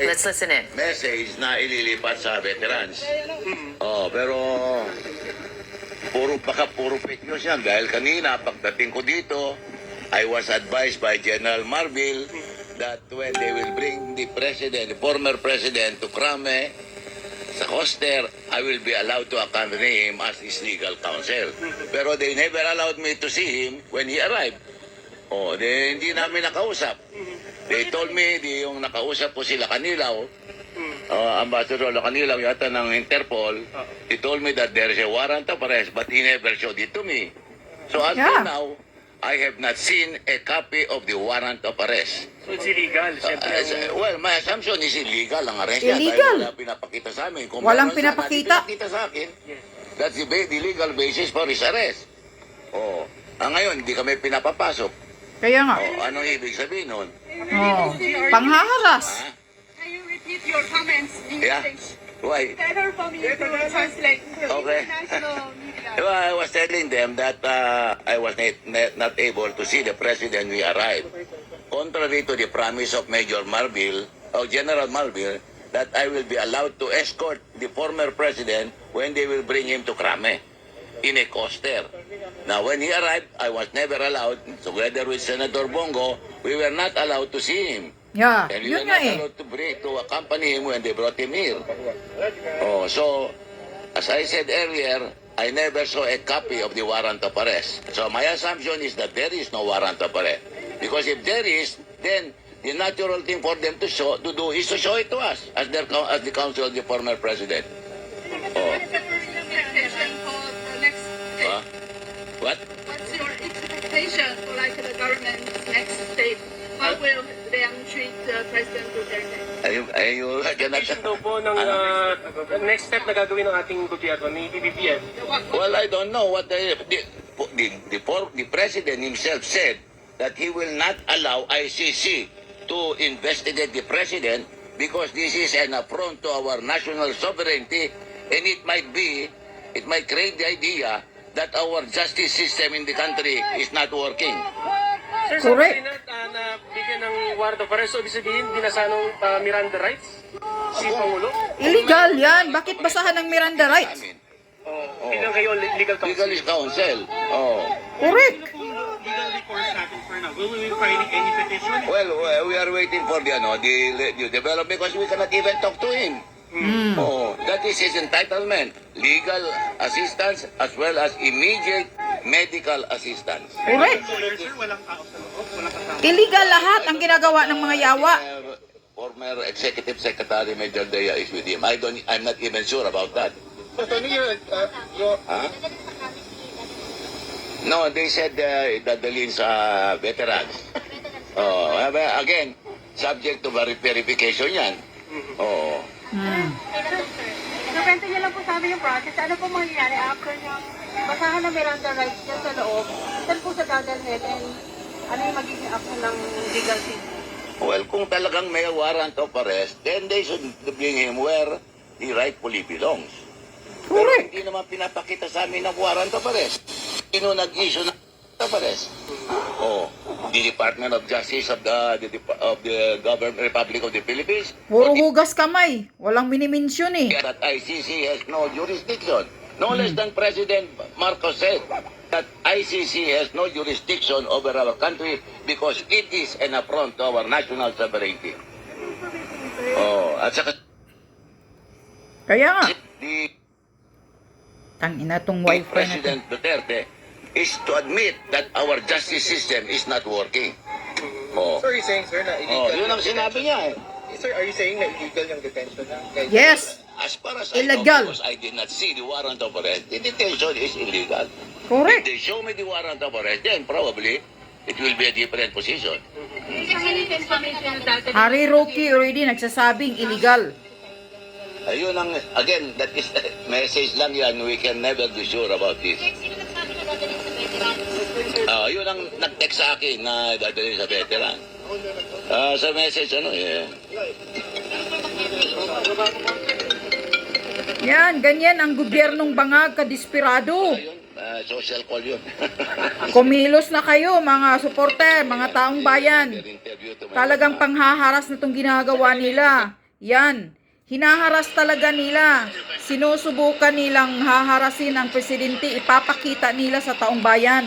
Let's listen in. message na ililipat sa veterans. Oh, pero puro fake news yan. Dahil kanina, pagdating ko dito, I was advised by General Marbil that when they will bring the former president to Krame, sa Coster, I will be allowed to accompany him as his legal counsel. Pero they never allowed me to see him when he arrived. Oh, hindi namin nakausap. They told me, yung nakausap ko sila Kanilaw, Ambassador Kanilaw yata ng Interpol, he told me that there is a warrant of arrest, but he never showed it to me. So until now, I have not seen a copy of the warrant of arrest. So it's illegal, siyempre. Well, my assumption is illegal ang arrest. Illegal. Dahil wala pinapakita sa amin. Kung Walang meron sana pinapakita. pinapakita sa akin, that's the legal basis for his arrest. Oh, ngayon, hindi kami pinapapasok. Kaya nga. Oh, anong ibig sabihin nun? Oh, panghaharas. Ha? Can you repeat your comments in Yeah. English? Why? Better for me to translate to Okay. international media. Well, I was telling them that I was not able to see the president when he arrived. Contrary to the promise of Major Marbil, or General Marbil, that I will be allowed to escort the former president when they will bring him to Krame in a coaster. Now, when he arrived, I was never allowed, together with Senator Bongo, we were not allowed to see him. Yeah, And we yun were nga not eh. allowed to accompany him when they brought him here. Oh, so, as I said earlier, I never saw a copy of the warrant of arrest. So my assumption is that there is no warrant of arrest. Because if there is, then the natural thing for them to do is to show it to us as the counsel of the former president. Oh. Expectation for the next state? Huh? What? What's your expectation for like the government's next state? How will them treat President Duterte? Ayun, Expectation daw po ng next step na gagawin ng ating gobyerno ni PBBM. well, I don't know what the president himself said that he will not allow ICC to investigate the president because this is an affront to our national sovereignty, and it might create the idea that our justice system in the country is not working. Sir, Correct. sabi na bigyan ng warrant of arrest, so ibig sabihin, binasa ng Miranda rights si Pangulo? Illegal yan. Bakit basahan ng Miranda rights? I mean, Bilang kayo legal counsel. legal counsel. Oh. Correct. Legal recourse natin for now. Will we be filing any petition? Well, we are waiting for the development because we cannot even talk to him. Oh, that is his entitlement. Legal assistance as well as immediate medical assistance. Correct. Sir, walang tao sa loob, walang kasama. Illegal lahat ang ginagawa ng mga yawa. Former Executive Secretary Major Dea is with him. I'm not even sure about that. Tony, Huh? No, they said dadalhin sa veterans. Oh, again, subject to verification yan. Oh. Nabenta niyo lang po sa amin yung process. Ano po mangyayari after niyang basahan na Miranda rights niya sa loob? Saan po sa dadalhin and ano yung magiging action ng legal team? Well, kung talagang may warrant of arrest, then they should bring him where he rightfully belongs. Pero Correct. hindi naman pinapakita sa amin ng warrant of arrest. Sino nag-issue ng warrant of arrest? Oh, the Department of Justice of the Government Republic of the Philippines? Puro hugas kamay. Walang minimensyon eh. That ICC has no jurisdiction. No less than President Marcos said that ICC has no jurisdiction over our country because it is an affront to our national sovereignty. Oh, at saka Kaya nga. the Tangina tong wifi na to. President Duterte is to admit that our justice system is not working. Oh, So are you saying, sir, na illegal? yun ang sinabi niya eh. Sir, are you saying na illegal yung detention na? Yes. As far as I Illegal. know, because I did not see the warrant of arrest, the detention is illegal. If Correct. they show me the warrant of arrest, then probably it will be a different position. Harry Roque already nagsasabing illegal. Ayun ang, again, that is message lang yan. We can never be sure about this. Yun ang nag-text sa akin na dadalhin sa veteran. Sa message, Yan, ganyan ang gobyernong bangag kadesperado. Ayun, social call yun. Kumilos na kayo mga suporter, mga taong bayan. Interview to my- Talagang panghaharas na itong ginagawa nila. Yan. Hinaharas talaga nila. Sinusubukan nilang haharasin ang presidente. Ipapakita nila sa taong bayan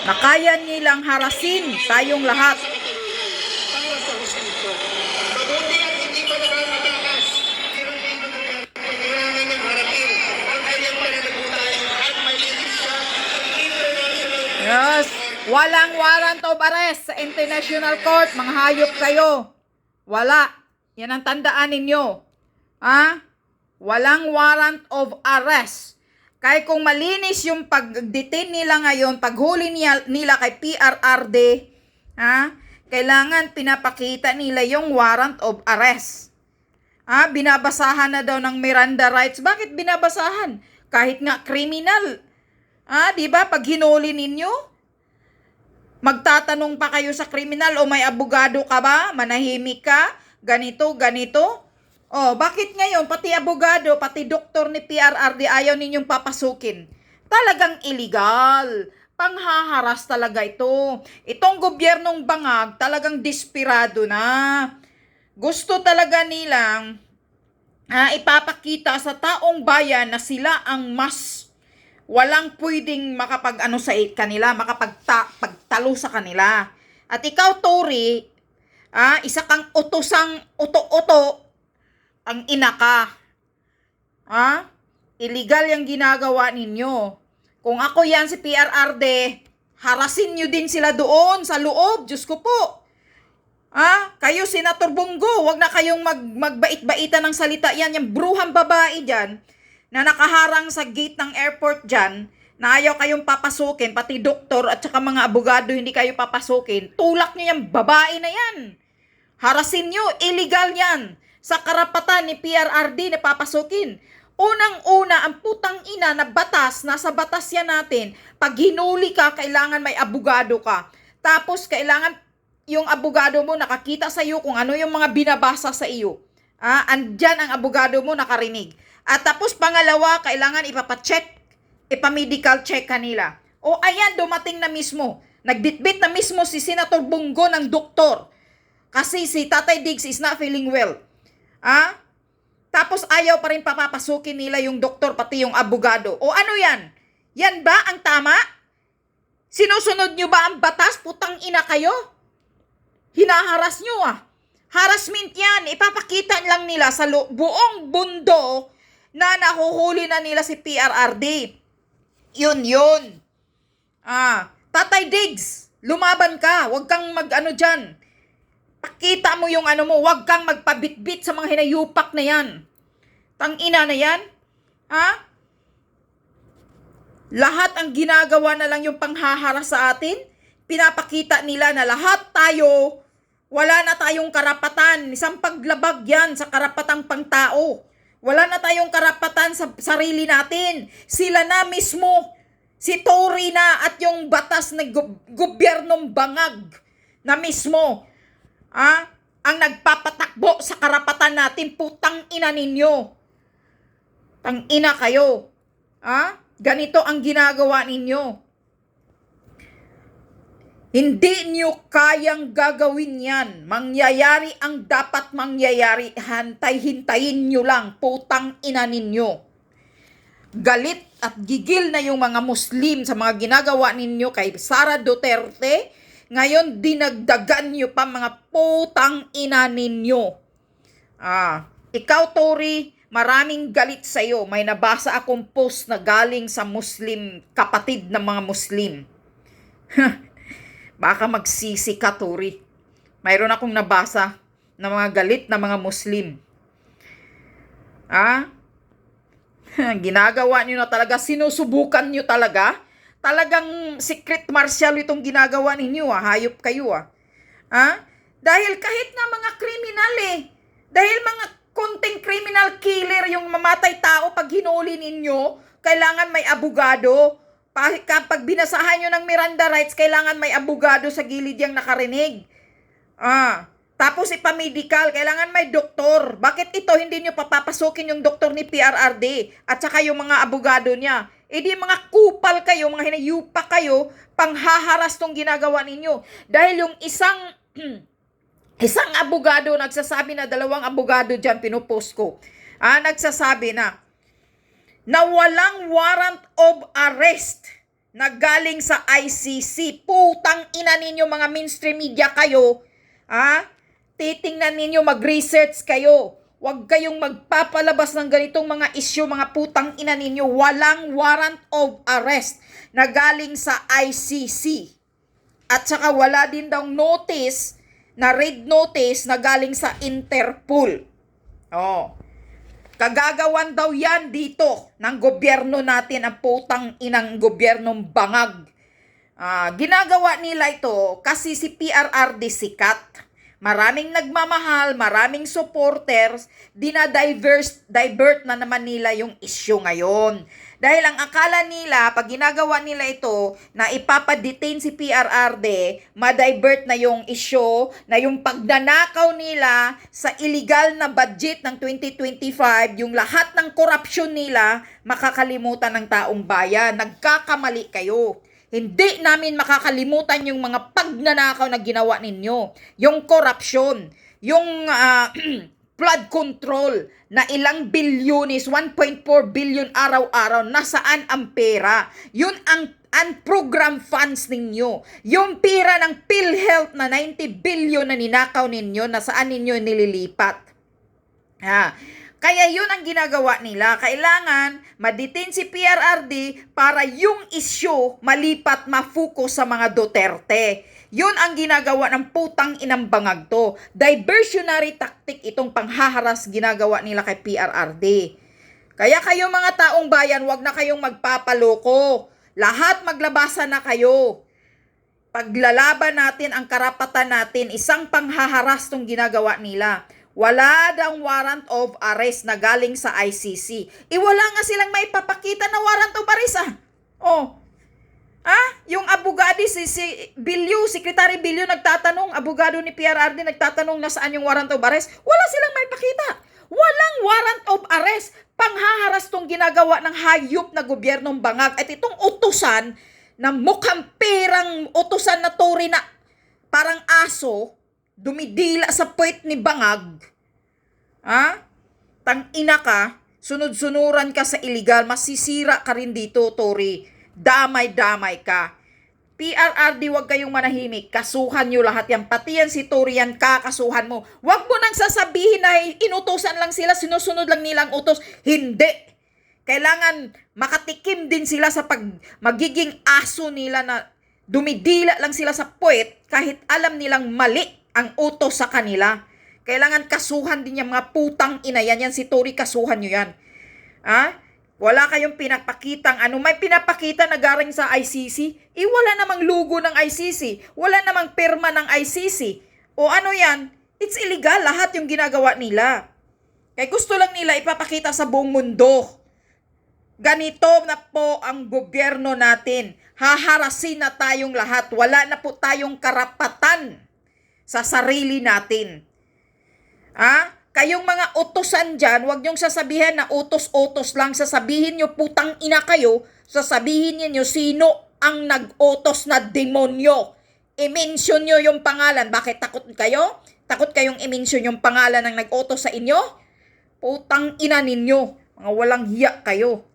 na kaya nilang harasin tayong lahat. Yes. Walang warrant of arrest sa International Court. Mga hayop kayo. Wala. Yan ang tandaan ninyo. Walang warrant of arrest. Kaya kung malinis yung pag-detain nila ngayon, paghuli nila kay PRRD, kailangan pinapakita nila yung warrant of arrest. Binabasahan na daw ng Miranda rights. Bakit binabasahan? Kahit nga criminal. Di ba? Pag hinuli ninyo, magtatanong pa kayo sa kriminal, o may abogado ka ba? Manahimik ka? Ganito, ganito? Bakit ngayon, pati abogado, pati doktor ni PRRD, ayaw ninyong papasukin? Talagang illegal. Panghaharas talaga ito. Itong gobyernong bangag, talagang desperado na. Gusto talaga nilang ipapakita sa taong bayan na sila ang mas walang pwedeng makapag-ano sa kanila, makapagtalo sa kanila. At ikaw, Tory, isa kang utosang uto-uto, ang ina ka. Illegal yung ginagawa ninyo. Kung ako yan si PRRD, harasin nyo din sila doon sa loob. Diyos ko po. Kayo, Senator Bongo, wag na kayong magbait-baitan ng salita yan. Yung bruhang babae dyan, na nakaharang sa gate ng airport dyan, na ayaw kayong papasukin, pati doktor at saka mga abogado hindi kayo papasukin, tulak nyo yung babae na yan. Harasin nyo, illegal yan. Sa karapatan ni PRRD na papasukin. Unang-una, ang putang ina na batas, nasa batas yan natin. Pag hinuli ka, kailangan may abogado ka. Tapos, kailangan yung abogado mo nakakita sa iyo kung ano yung mga binabasa sa iyo. Andyan ang abogado mo nakarinig. At tapos pangalawa, kailangan ipapacheck, ipamedical check kanila. Ayan, dumating na mismo. Nagbitbit na mismo si Senator Bongo ng doktor. Kasi si Tatay Diggs is not feeling well. Tapos ayaw pa rin papapasukin nila yung doktor, pati yung abogado. Ano yan? Yan ba ang tama? Sinusunod nyo ba ang batas? Putang ina kayo? Hinaharas nyo Harassment yan. Ipapakita lang nila sa buong mundo na nahuhuli na nila si PRRD. Yun. Tatay Diggs, lumaban ka. Huwag kang mag-ano dyan. Pakita mo yung ano mo. Huwag kang magpabitbit sa mga hinayupak na yan. Tangina na yan. Lahat ang ginagawa na lang yung panghaharas sa atin. Pinapakita nila na lahat tayo, wala na tayong karapatan. Isang paglabag yan sa karapatang pangtao. Wala na tayong karapatan sa sarili natin. Sila na mismo, si Tory na at yung batas na gobyernong bangag na mismo, ang nagpapatakbo sa karapatan natin. Putang ina ninyo. Tang ina kayo. Ganito ang ginagawa ninyo. Hindi nyo kayang gagawin yan. Mangyayari ang dapat mangyayari. Hintayin nyo lang. Putang ina ninyo. Galit at gigil na yung mga Muslim sa mga ginagawa ninyo kay Sara Duterte. Ngayon, dinagdagan nyo pa mga putang ina ninyo. Ikaw, Tory, maraming galit sa'yo. May nabasa akong post na galing sa Muslim, kapatid ng mga Muslim. Baka magsisi ka, Tory. Mayroon akong nabasa na mga galit na mga Muslim. Ginagawa nyo na talaga, sinusubukan nyo talaga. Talagang secret martial itong ginagawa ninyo, hayop kayo, Dahil kahit na mga kriminal dahil mga konting criminal killer yung mamatay tao, pag hinuli ninyo, kailangan may abogado. Kapag binasahan nyo ng Miranda rights, kailangan may abogado sa gilid yung nakarinig. Tapos ipamedical, kailangan may doktor. Bakit ito hindi nyo papapasukin yung doktor ni PRRD at saka yung mga abogado niya? Di mga kupal kayo, mga hinayupa kayo, panghaharas tong ginagawa ninyo. Dahil yung isang Isang abogado nagsasabi na, dalawang abogado dyan, pinupost ko. Nagsasabi na walang warrant of arrest na galing sa ICC. Putang ina ninyo, mga mainstream media kayo. Titingnan ninyo, mag-research kayo. Huwag kayong magpapalabas ng ganitong mga issue, mga putang ina ninyo. Walang warrant of arrest na galing sa ICC. At saka wala din daw notice, na red notice na galing sa Interpol. Kagagawan daw yan dito ng gobyerno natin, ang putang inang gobyernong bangag. Ginagawa nila ito kasi si PRRD sikat. Maraming nagmamahal, maraming supporters, divert na naman nila yung issue ngayon. Dahil ang akala nila, pag ginagawa nila ito, na ipapadetain si PRRD, ma-divert na yung issue, na yung pagnanakaw nila sa illegal na budget ng 2025, yung lahat ng korupsyon nila, makakalimutan ng taong bayan. Nagkakamali kayo. Hindi namin makakalimutan yung mga pagnanakaw na ginawa ninyo. Yung korupsyon, yung flood control na ilang bilyones, 1.4 billion araw-araw, nasaan ang pera? Yun ang unprogrammed funds ninyo. Yung pera ng PhilHealth na 90 billion na ninakaw ninyo, nasaan ninyo nililipat? Kaya yun ang ginagawa nila. Kailangan ma-detain si PRRD para yung issue malipat, ma-focus sa mga Duterte. Yun ang ginagawa ng putang inang bangag to. Diversionary tactic itong panghaharas ginagawa nila kay PRRD. Kaya kayo mga taong bayan, wag na kayong magpapaloko. Lahat maglabasan na kayo. Paglalaban natin ang karapatan natin, isang panghaharas tong ginagawa nila. Wala daw warrant of arrest na galing sa ICC. Wala nga silang may papakita na warrant of arrest Yung abogado, si Bilyo, Secretary Bilyo nagtatanong, abogado ni PRRD nagtatanong nasaan yung warrant of arrest. Wala silang may pakita. Walang warrant of arrest. Panghaharas tong ginagawa ng hayop na gobyernong bangag. At itong utusan na mukhang perang utusan na tori na parang aso, dumidila sa puwet ni bangag. Tang-ina ka, sunod-sunuran ka sa illegal, masisira ka rin dito, Tori. Damay-damay ka. PRRD, wag kayong manahimik. Kasuhan nyo lahat yan. Pati yan si Tori yan, kakasuhan mo. Wag mo nang sasabihin na inutusan lang sila, sinusunod lang nilang utos. Hindi. Kailangan makatikim din sila sa magiging aso nila na dumidila lang sila sa puwet kahit alam nilang mali ang utos sa kanila. Kailangan kasuhan din yung mga putang ina yan. Yan si Tori, kasuhan nyo yan. Wala kayong pinapakitang may pinapakita na galing sa ICC. Wala namang logo ng ICC. Wala namang pirma ng ICC. O ano yan? It's illegal lahat yung ginagawa nila. Kaya gusto lang nila ipapakita sa buong mundo. Ganito na po ang gobyerno natin. Haharasin na tayong lahat. Wala na po tayong karapatan sa sarili natin. Kayong mga utosan dyan, huwag niyong sasabihin na utos-utos lang. Sasabihin niyo putang ina kayo, sasabihin niyo sino ang nag-utos na demonyo. I-mention niyo yung pangalan. Bakit takot kayo? Takot kayong i-mention yung pangalan ng nag-utos sa inyo? Putang ina ninyo. Mga walang hiya kayo.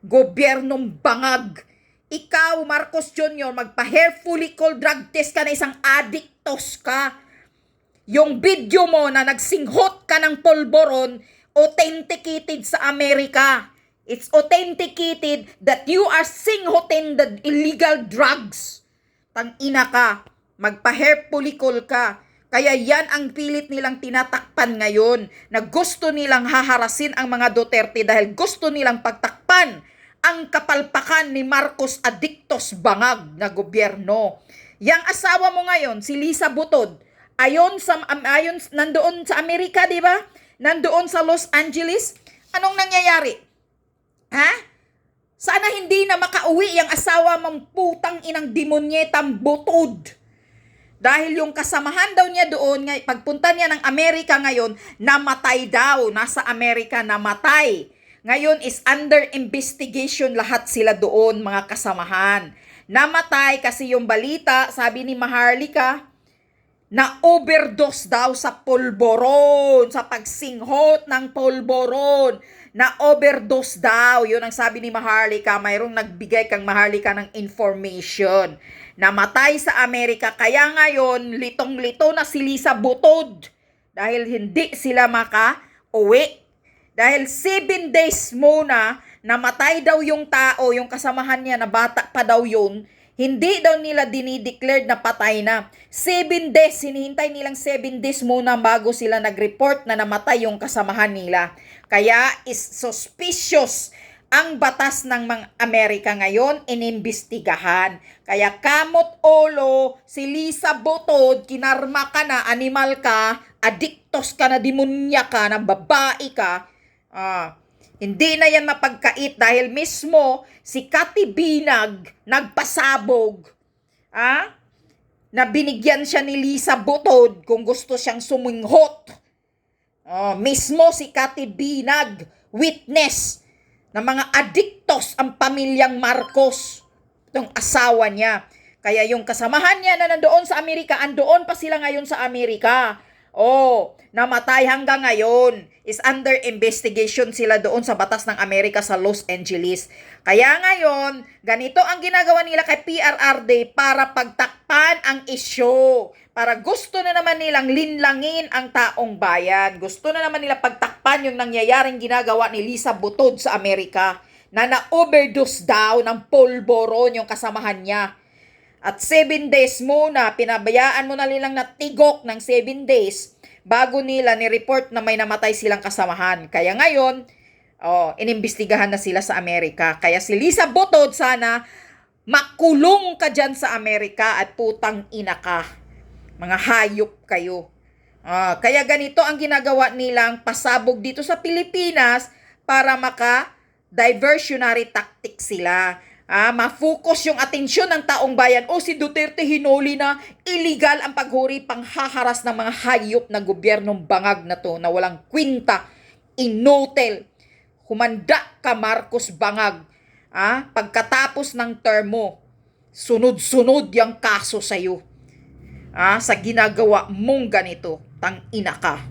Gobyernong bangag. Ikaw, Marcos Jr., magpa-hair follicle drug test ka na, isang addictos ka. Yung video mo na nagsinghot ka ng polboron, authenticated sa Amerika. It's authenticated that you are singhotin the illegal drugs. Tang-ina ka, magpa-hair follicle ka. Kaya yan ang pilit nilang tinatakpan ngayon, na gusto nilang haharasin ang mga Duterte dahil gusto nilang pagtakpan ang kapalpakan ni Marcos Adictos Bangag na gobyerno. Yang asawa mo ngayon, si Lisa Butod, ayon nandoon sa Amerika, di ba? Nandoon sa Los Angeles. Anong nangyayari? Sana hindi na makauwi yung asawa mong putang inang demonyetang Butod. Dahil yung kasamahan daw niya doon, pagpunta niya ng Amerika ngayon, namatay daw. Nasa Amerika, namatay. Ngayon is under investigation lahat sila doon, mga kasamahan. Namatay kasi yung balita, sabi ni Maharlika, na overdose daw sa polboron, sa pagsinghot ng polboron, na overdose daw. Yun ang sabi ni Maharlika. Mayroong nagbigay kang Maharlika ng information. Namatay sa Amerika, kaya ngayon litong-lito na si Lisa Butod dahil hindi sila maka-uwi. Dahil 7 days muna, namatay daw yung tao, yung kasamahan niya na bata pa daw yun, hindi daw nila dinideclared na patay na. 7 days, hinihintay nilang 7 days muna bago sila nag-report na namatay yung kasamahan nila. Kaya is suspicious ang batas ng mga Amerika ngayon, inimbestigahan. Kaya kamot olo, si Lisa Butod, kinarma ka na, animal ka, adiktos ka na, demonya ka, na babae ka, hindi na yan mapagkait dahil mismo si Cathy Binag nagpasabog na binigyan siya ni Lisa Butod kung gusto siyang suminghot. Mismo si Cathy Binag, witness na mga adiktos ang pamilyang Marcos, itong asawa niya. Kaya yung kasamahan niya na nandoon sa Amerika, andoon pa sila ngayon sa Amerika. Namatay hanggang ngayon. Is under investigation sila doon sa batas ng Amerika sa Los Angeles. Kaya ngayon, ganito ang ginagawa nila kay PRRD para pagtakpan ang isyu. Para gusto na naman nilang linlangin ang taong bayan. Gusto na naman nila pagtakpan yung nangyayaring ginagawa ni Lisa Butod sa Amerika na na-overdose daw ng polboron yung kasamahan niya. At 7 days muna, pinabayaan mo na nilang natigok ng 7 days bago nila ni-report na may namatay silang kasamahan. Kaya ngayon, inimbestigahan na sila sa Amerika. Kaya si Lisa Butod, sana makulong ka dyan sa Amerika at putang ina ka. Mga hayop kayo. Kaya ganito ang ginagawa nilang pasabog dito sa Pilipinas para maka-diversionary tactic sila. Ma-focus yung atensyon ng taong bayan. Si Duterte hinuli na illegal ang paghuri, panghaharas ng mga hayop na gobyernong bangag na to na walang kwinta, inotel. Humanda ka, Marcos Bangag. Pagkatapos ng term mo, sunod-sunod yung kaso sa'yo. Sa ginagawa mong ganito, tang ina ka.